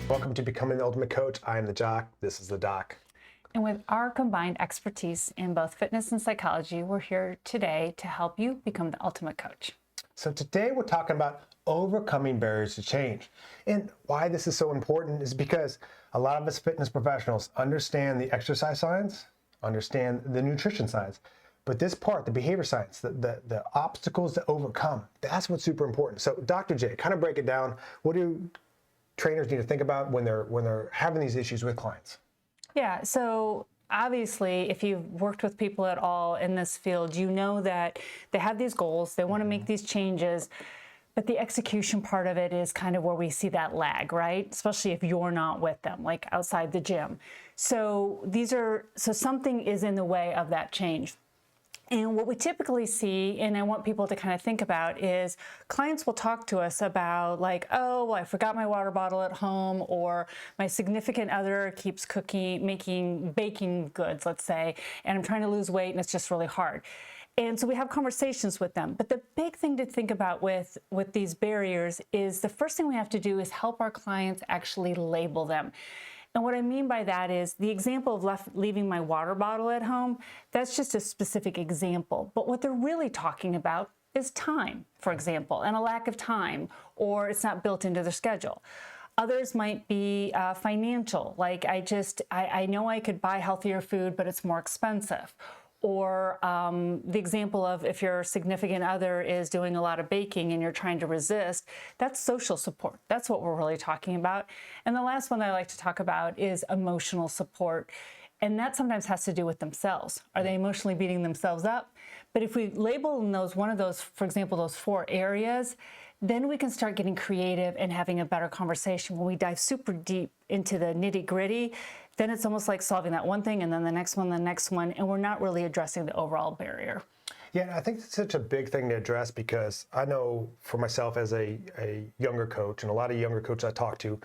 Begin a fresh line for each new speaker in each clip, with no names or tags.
Welcome to Becoming the Ultimate Coach. I am the Jock. This is the Doc.
And with our combined expertise in both fitness and psychology, we're here today to help you become the ultimate coach.
So today we're talking about overcoming barriers to change. And why this is so important is because a lot of us fitness professionals understand the exercise science, understand the nutrition science, but this part, the behavior science, the obstacles to overcome, that's what's super important. So Dr. J, kind of break it down. What do trainers need to think about when they're having these issues with clients?
Yeah, so obviously, if you've worked with people at all in this field, you know that they have these goals, they want to make these changes, but the execution part of it is kind of where we see that lag, right? Especially if you're not with them, like outside the gym. So something is in the way of that change. And what we typically see, and I want people to kind of think about, is clients will talk to us about like, oh, well, I forgot my water bottle at home, or my significant other keeps making baking goods, let's say, and I'm trying to lose weight and it's just really hard. And so we have conversations with them. But the big thing to think about with these barriers is the first thing we have to do is help our clients actually label them. And what I mean by that is the example of leaving my water bottle at home, that's just a specific example. But what they're really talking about is time, for example, and a lack of time, or it's not built into their schedule. Others might be financial, like I know I could buy healthier food, but it's more expensive. Or the example of if your significant other is doing a lot of baking and you're trying to resist, that's social support. That's what we're really talking about. And the last one that I like to talk about is emotional support. And that sometimes has to do with themselves. Are they emotionally beating themselves up? But if we label in one of those, for example, those 4 areas, then we can start getting creative and having a better conversation. When we dive super deep into the nitty-gritty, then it's almost like solving that one thing and then the next one, and we're not really addressing the overall barrier.
Yeah, I think it's such a big thing to address because I know for myself as a younger coach, and a lot of younger coaches I talk to,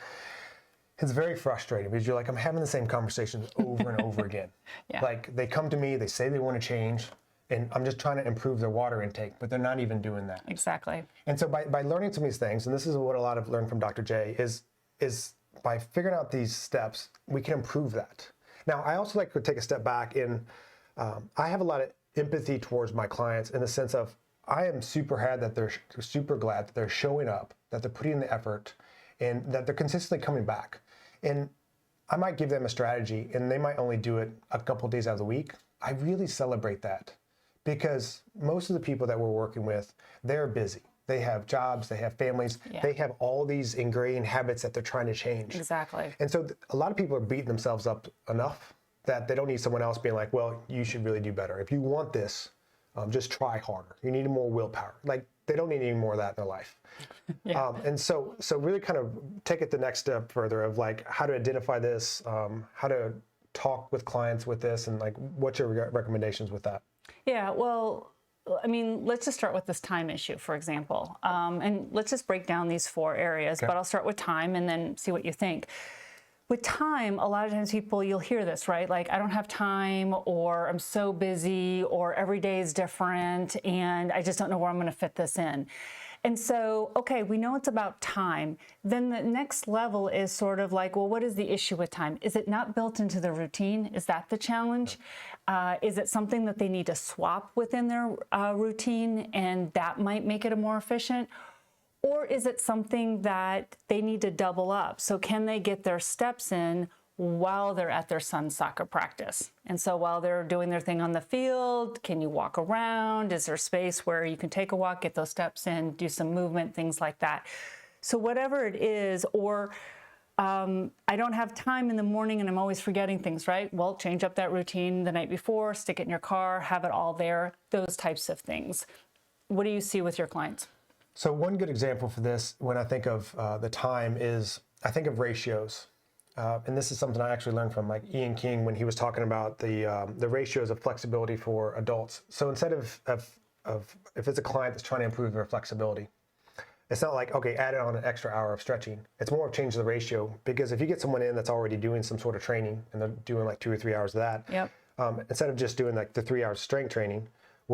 it's very frustrating because you're like, I'm having the same conversations over and over again.
Yeah.
Like they come to me, they say they want to change, and I'm just trying to improve their water intake, but they're not even doing that.
Exactly.
And so by learning some of these things, and this is what a lot of learned from Dr. J, is by figuring out these steps, we can improve that. Now, I also like to take a step back I have a lot of empathy towards my clients in the sense of I am super glad that they're showing up, that they're putting in the effort, and that they're consistently coming back. And I might give them a strategy and they might only do it a couple of days out of the week. I really celebrate that because most of the people that we're working with, they're busy. They have jobs, they have families, They have all these ingrained habits that they're trying to change.
Exactly.
And so a lot of people are beating themselves up enough that they don't need someone else being like, well, you should really do better. If you want this, just try harder. You need more willpower. Like they don't need any more of that in their life. And so really kind of take it the next step further of like how to identify this, how to talk with clients with this, and like what's your recommendations with that?
Yeah, well, I mean, let's just start with this time issue, for example. And let's just break down these 4 areas, but I'll start with time and then see what you think. With time, a lot of times you'll hear this, right? Like, I don't have time, or I'm so busy, or every day is different, and I just don't know where I'm going to fit this in. And so, okay, we know it's about time. Then the next level is sort of like, well, what is the issue with time? Is it not built into the routine? Is that the challenge? Is it something that they need to swap within their routine and that might make it more efficient? Or is it something that they need to double up? So can they get their steps in while they're at their son's soccer practice? And so while they're doing their thing on the field, can you walk around? Is there space where you can take a walk, get those steps in, do some movement, things like that? So whatever it is, or I don't have time in the morning and I'm always forgetting things, right? Well, change up that routine the night before, stick it in your car, have it all there, those types of things. What do you see with your clients?
So one good example for this, when I think of the time, is I think of ratios. And this is something I actually learned from like Ian King when he was talking about the ratios of flexibility for adults. So instead of if it's a client that's trying to improve their flexibility, it's not like, okay, add on an extra hour of stretching. It's more of change the ratio, because if you get someone in that's already doing some sort of training and they're doing like 2 or 3 hours of that, instead of just doing like the 3 hours strength training,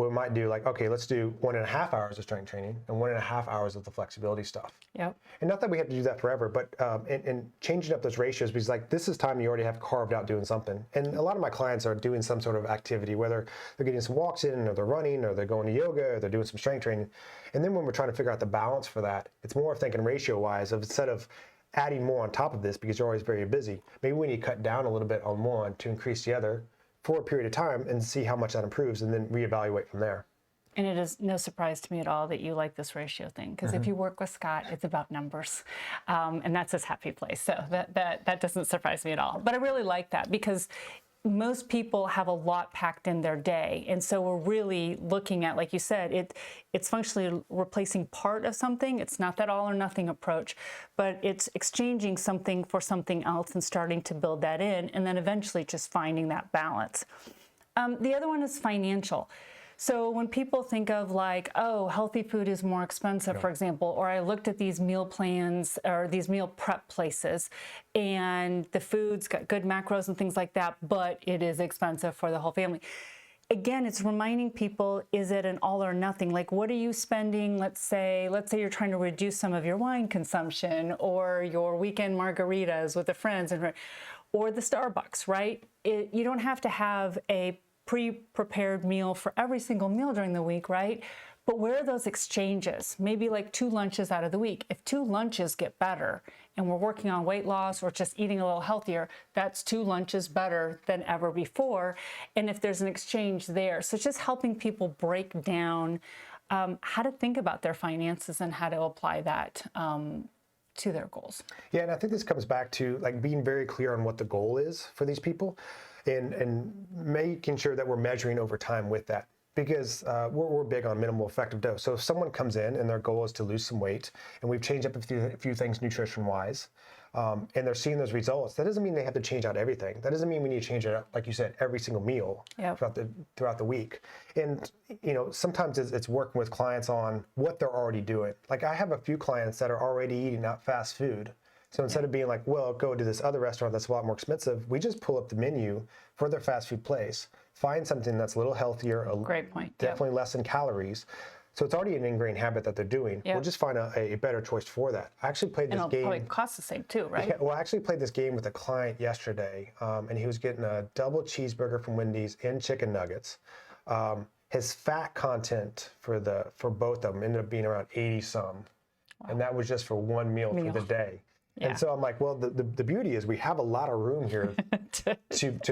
we might do like, okay, let's do 1.5 hours of strength training and 1.5 hours of the flexibility stuff.
Yep.
And not that we have to do that forever, but in changing up those ratios, because like this is time you already have carved out doing something. And a lot of my clients are doing some sort of activity, whether they're getting some walks in, or they're running, or they're going to yoga, or they're doing some strength training. And then when we're trying to figure out the balance for that, it's more of thinking ratio-wise of instead of adding more on top of this because you're always very busy, maybe we need to cut down a little bit on one to increase the other for a period of time and see how much that improves and then reevaluate from there.
And it is no surprise to me at all that you like this ratio thing, because if you work with Scott, it's about numbers, and that's his happy place. So that doesn't surprise me at all. But I really like that because most people have a lot packed in their day, and so we're really looking at, like you said, it's functionally replacing part of something. It's not that all or nothing approach, but it's exchanging something for something else and starting to build that in, and then eventually just finding that balance. The other one is financial. So when people think of like, oh, healthy food is more expensive, for example, or I looked at these meal plans or these meal prep places and the food's got good macros and things like that, but it is expensive for the whole family. Again, it's reminding people, is it an all or nothing? Like, what are you spending? Let's say you're trying to reduce some of your wine consumption or your weekend margaritas with the friends or the Starbucks, right? You don't have to have a pre-prepared meal for every single meal during the week, right? But where are those exchanges? Maybe like 2 lunches out of the week. If 2 lunches get better and we're working on weight loss or just eating a little healthier, that's 2 lunches better than ever before. And if there's an exchange there. So it's just helping people break down how to think about their finances and how to apply that to their goals.
Yeah, and I think this comes back to like being very clear on what the goal is for these people. And making sure that we're measuring over time with that, because we're big on minimal effective dose. So if someone comes in and their goal is to lose some weight, and we've changed up a few things nutrition-wise, and they're seeing those results, that doesn't mean they have to change out everything. That doesn't mean we need to change it up, like you said, every single meal throughout the week. And sometimes it's working with clients on what they're already doing. Like I have a few clients that are already eating out fast food. So instead of being like, well, go to this other restaurant that's a lot more expensive, we just pull up the menu for their fast food place, find something that's a little healthier,
Great point.
definitely less in calories. So it's already an ingrained habit that they're doing. We'll just find a better choice for that. I actually played this game.
Probably cost the same too, right?
Yeah, well, I actually played this game with a client yesterday, and he was getting a double cheeseburger from Wendy's and chicken nuggets. His fat content for both of them ended up being around 80 some, and that was just for one meal for the day. And so I'm like, well, the beauty is we have a lot of room here to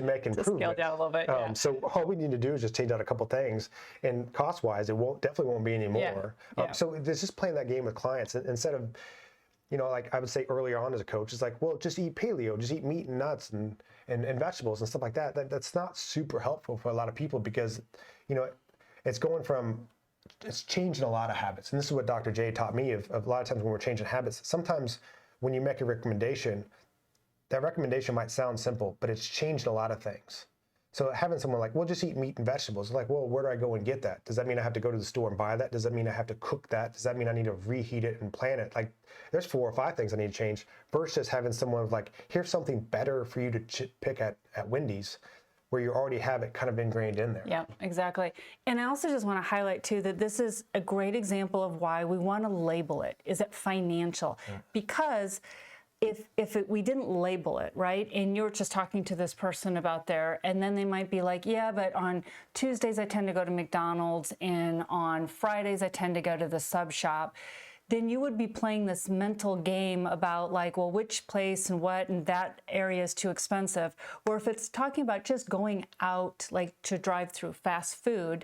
make improvements.
To scale down a little bit.
So all we need to do is just change out a couple things, and cost-wise, it definitely won't be any more. So it's just playing that game with clients instead of, like I would say earlier on as a coach, it's like, well, just eat paleo, just eat meat and nuts and vegetables and stuff like that. That's not super helpful for a lot of people because, it's changing a lot of habits. And this is what Dr. J taught me of a lot of times when we're changing habits. Sometimes when you make a recommendation, that recommendation might sound simple, but it's changed a lot of things. So having someone like, well, just eat meat and vegetables, like, well, where do I go and get that? Does that mean I have to go to the store and buy that? Does that mean I have to cook that? Does that mean I need to reheat it and plan it? Like, there's 4 or 5 things I need to change versus having someone like, here's something better for you to pick at Wendy's, where you already have it kind of ingrained in there.
Yeah, exactly. And I also just want to highlight too that this is a great example of why we want to label it. Is it financial? Because we didn't label it, right? And you're just talking to this person about and then they might be like, yeah, but on Tuesdays I tend to go to McDonald's and on Fridays I tend to go to the sub shop. Then you would be playing this mental game about like, well, which place and what, and that area is too expensive. Or if it's talking about just going out, like to drive through fast food,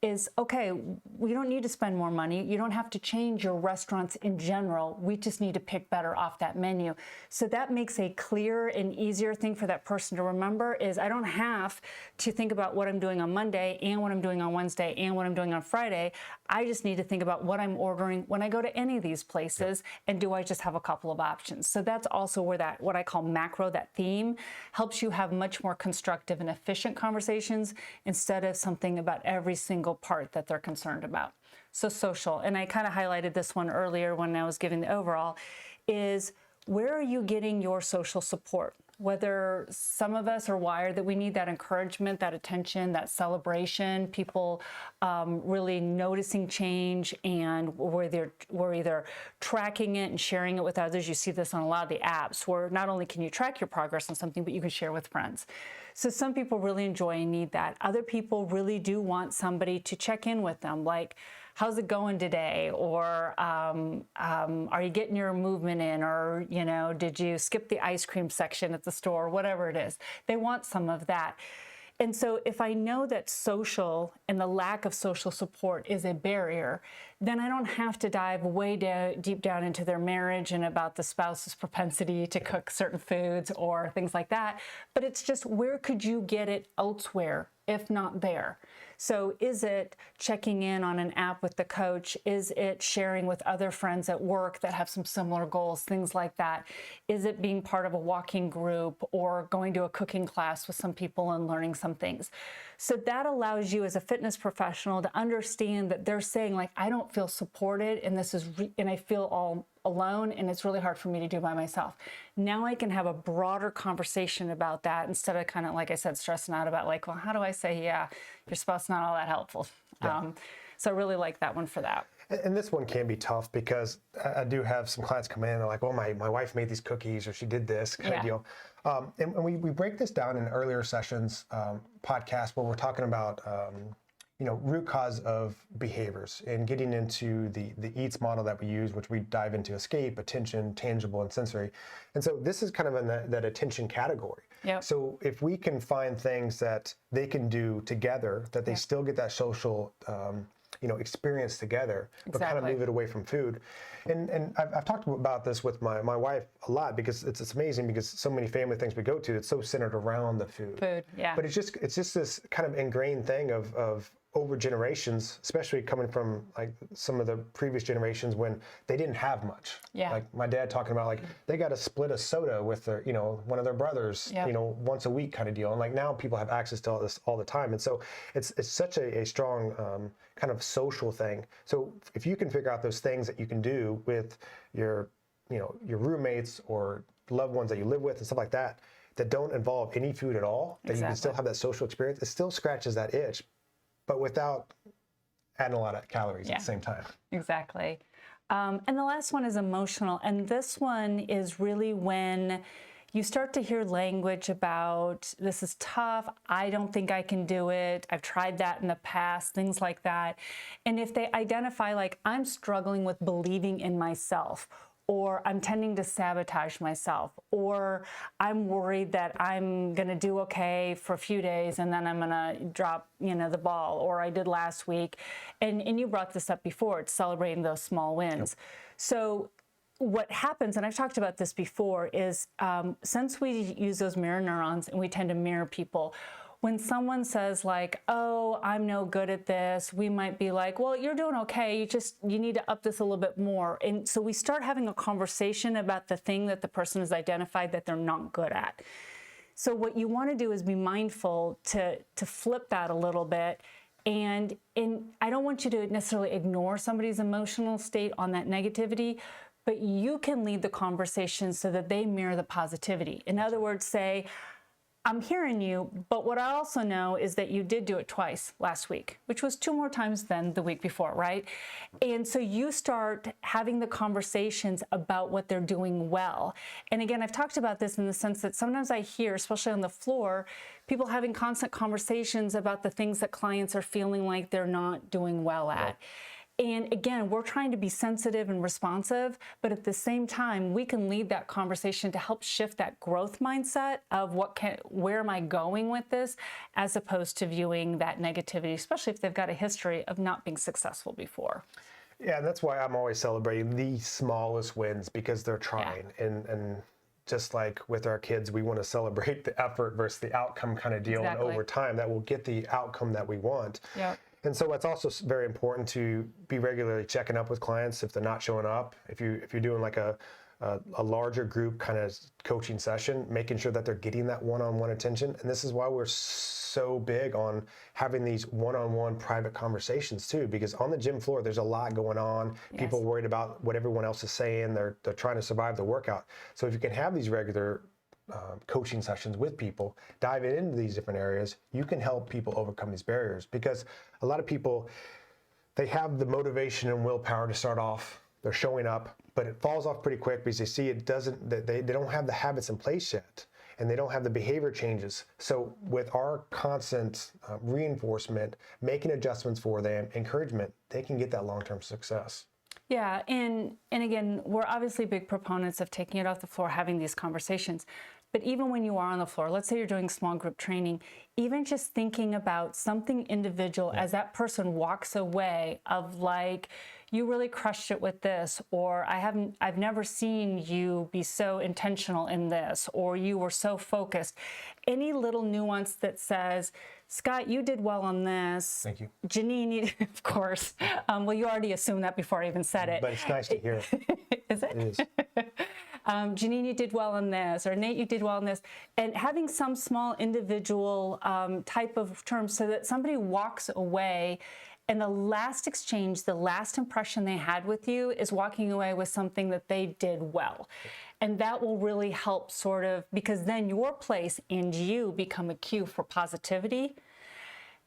is okay, we don't need to spend more money. You don't have to change your restaurants in general. We just need to pick better off that menu. So that makes a clearer and easier thing for that person to remember is I don't have to think about what I'm doing on Monday and what I'm doing on Wednesday and what I'm doing on Friday. I just need to think about what I'm ordering when I go to any of these places and do I just have a couple of options. So that's also where that, what I call macro, that theme, helps you have much more constructive and efficient conversations instead of something about every single part that they're concerned about. So social, and I kind of highlighted this one earlier when I was giving the overall, is where are you getting your social support? whether some of us are wired that we need that encouragement, that attention, that celebration, people really noticing change, and we're either tracking it and sharing it with others. You see this on a lot of the apps where not only can you track your progress on something, but you can share with friends. So some people really enjoy and need that. Other people really do want somebody to check in with them, like, how's it going today? Or are you getting your movement in? Or, did you skip the ice cream section at the store? Whatever it is. They want some of that. And so if I know that social and the lack of social support is a barrier, then I don't have to dive way deep down into their marriage and about the spouse's propensity to cook certain foods or things like that. But it's just, where could you get it elsewhere, if not there? So is it checking in on an app with the coach? Is it sharing with other friends at work that have some similar goals, things like that? Is it being part of a walking group or going to a cooking class with some people and learning some things? So that allows you as a fitness professional to understand that they're saying, like, I don't feel supported, and and I feel all alone, and it's really hard for me to do by myself. Now I can have a broader conversation about that instead of kind of, like I said, stressing out about, like, well, how do I say, yeah, your spouse not all that helpful? Yeah. So I really like that one for that.
And this one can be tough because I do have some clients come in and they're like, well, my wife made these cookies or she did this kind of deal. And we break this down in earlier sessions, podcasts, where we're talking about root cause of behaviors and getting into the EATS model that we use, which we dive into escape, attention, tangible, and sensory. And so this is kind of in that attention category.
Yep.
So if we can find things that they can do together, that they still get that social experience together, but kind of move it away from food. And I've talked about this with my wife a lot, because it's amazing, because so many family things we go to, it's so centered around the food.
Yeah.
But it's just this kind of ingrained thing of over generations, especially coming from like some of the previous generations when they didn't have much.
Yeah.
Like my dad talking about, like, they got to split a soda with their, one of their brothers, once a week kind of deal. And like now people have access to all this all the time. And so it's such a strong kind of social thing. So if you can figure out those things that you can do with your roommates or loved ones that you live with and stuff like that, that don't involve any food at all, that you can still have that social experience, it still scratches that itch, but without adding a lot of calories at the same time.
Exactly. And the last one is emotional. And this one is really when you start to hear language about, this is tough, I don't think I can do it, I've tried that in the past, things like that. And if they identify, like, I'm struggling with believing in myself, or I'm tending to sabotage myself, or I'm worried that I'm gonna do okay for a few days and then I'm gonna drop, the ball, or I did last week. And you brought this up before, it's celebrating those small wins. Yep. So what happens, and I've talked about this before, is since we use those mirror neurons and we tend to mirror people, when someone says, like, oh, I'm no good at this, we might be like, well, you're doing okay, you need to up this a little bit more. And so we start having a conversation about the thing that the person has identified that they're not good at. So what you want to do is be mindful to flip that a little bit. And I don't want you to necessarily ignore somebody's emotional state on that negativity, but you can lead the conversation so that they mirror the positivity. In other words, say, I'm hearing you, but what I also know is that you did do it twice last week, which was 2 more times than the week before, right? And so you start having the conversations about what they're doing well. And again, I've talked about this in the sense that sometimes I hear, especially on the floor, people having constant conversations about the things that clients are feeling like they're not doing well at. Right. And again, we're trying to be sensitive and responsive, but at the same time, we can lead that conversation to help shift that growth mindset of where am I going with this, as opposed to viewing that negativity, especially if they've got a history of not being successful before.
Yeah, and that's why I'm always celebrating the smallest wins, because they're trying. Yeah. And just like with our kids, we want to celebrate the effort versus the outcome kind of deal. Exactly. And over time, that will get the outcome that we want. Yep. And so it's also very important to be regularly checking up with clients if they're not showing up. If you're doing like a larger group kind of coaching session, making sure that they're getting that one-on-one attention. And this is why we're so big on having these one-on-one private conversations too, because on the gym floor, there's a lot going on. Yes. People worried about what everyone else is saying. They're trying to survive the workout. So if you can have these regular coaching sessions with people, diving into these different areas, you can help people overcome these barriers. Because a lot of people, they have the motivation and willpower to start off, they're showing up, but it falls off pretty quick because they see it doesn't, they don't have the habits in place yet, and they don't have the behavior changes. So with our constant reinforcement, making adjustments for them, encouragement, they can get that long-term success.
Yeah, and again, we're obviously big proponents of taking it off the floor, having these conversations. But even when you are on the floor, let's say you're doing small group training, even just thinking about something individual as that person walks away of like, you really crushed it with this, or I've never seen you be so intentional in this, or you were so focused. Any little nuance that says, Scott, you did well on this.
Thank you.
Janine, of course. Well, you already assumed that before I even said it.
But it's nice to hear.
Is it?
It is.
Janine, you did well on this, or Nate, you did well on this. And having some small individual type of term so that somebody walks away and the last exchange, the last impression they had with you is walking away with something that they did well. And that will really help sort of, because then your place and you become a cue for positivity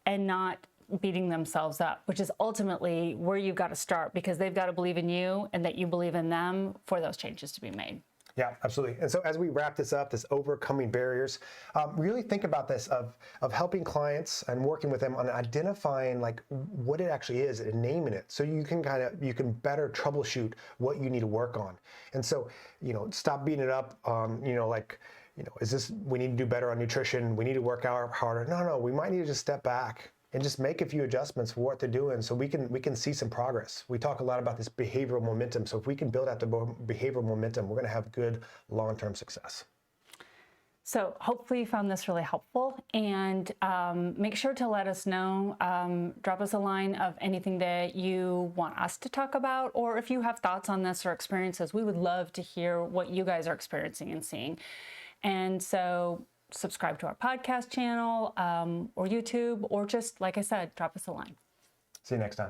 and not beating themselves up, which is ultimately where you've got to start, because they've got to believe in you and that you believe in them for those changes to be made.
Yeah, absolutely. And so as we wrap this up, this overcoming barriers, really think about this of helping clients and working with them on identifying like what it actually is and naming it, so you can better troubleshoot what you need to work on. And so, stop beating it up on, is this, we need to do better on nutrition, we need to work out harder. No, we might need to just step back and just make a few adjustments for what they're doing so we can see some progress. We talk a lot about this behavioral momentum. So if we can build out the behavioral momentum, we're gonna have good long-term success.
So hopefully you found this really helpful, and make sure to let us know, drop us a line of anything that you want us to talk about, or if you have thoughts on this or experiences, we would love to hear what you guys are experiencing and seeing. And so subscribe to our podcast channel or YouTube, or just, like I said, drop us a line.
See you next time.